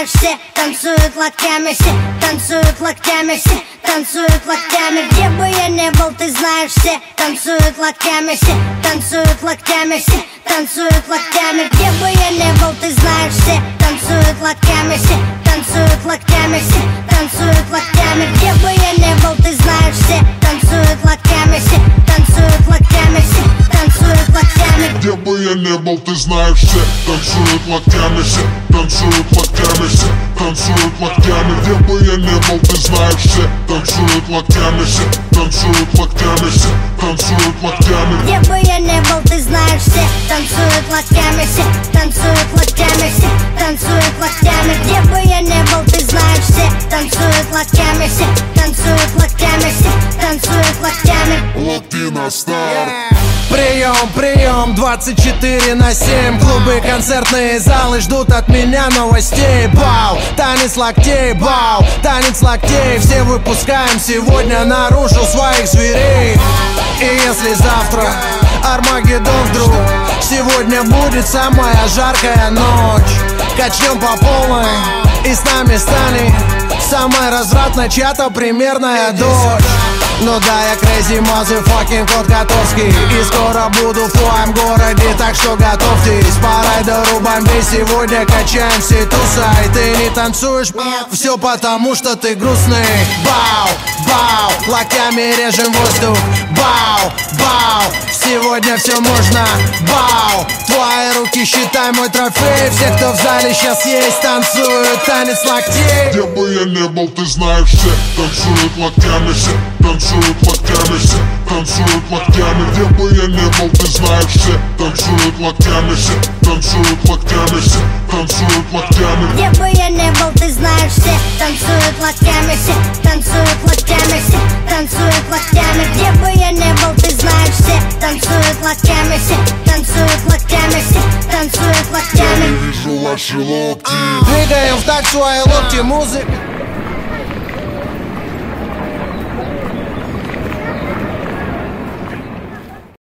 знаешь, все танцуют локтями, все танцуют локтями, все танцуют локтями. Где бы я не был, ты знаешь, все танцуют локтями, все танцуют локтями, все танцуют локтями. Где бы я не был, ты знаешь, все танцуют локтями, все танцуют локтями, все танцуют локтями. Где бы я не был, ты знаешь, все танцуют локтями, все танцуют локтями, все танцуют локтями. Где бы я не был, ты знаешь, все танцуют локтями, все танцуют локтями, все танцуют локтями. Где бы я не был, ты знаешь, все танцуют локтями, все танцуют локтями, все танцуют локтями. Где бы я не был, ты знаешь, все танцуют локтями, все танцуют локтями, все танцуют локтями. Где бы я не был, ты знаешь, все танцуют локтями, все танцуют локтями, все танцуют локтями. Локти на старт. Прием, прием, 24/7. Клубы, концертные залы ждут от меня новостей. Бау, танец локтей, бау, танец локтей. Все выпускаем сегодня наружу своих зверей. И если завтра Армагеддон вдруг, сегодня будет самая жаркая ночь. Качнем по полной, и с нами станет самая развратная чья-то примерная дочь. Ну да, я crazy motherfucking кот Котовский, и скоро буду в твоем городе, так что готовьтесь. По райдеру бомбей сегодня качаем все туса. И ты не танцуешь, все потому что ты грустный. Бау, бау, локтями режем воздух. Бау, бау, сегодня все можно. Бау, твои руки считай мой трофей. Все, кто в зале сейчас есть, танцуют танец локтей. Где бы я не был, ты знаешь, все танцуют локтями, все танцуют локтями, все танцуют локтями. Где бы я не был, ты знаешь, все танцуют локтями, все танцуют локтями, все танцуют локтями. Где бы я не был, ты знаешь, все танцуют локтями, все танцуют локтями, все танцуют локтями. Где бы я не был, ты знаешь, все танцуют локтями, все танцуют локтями, все танцуют локтями. Я вижу ваши локти. Двигаем в такт свои локти, музыка.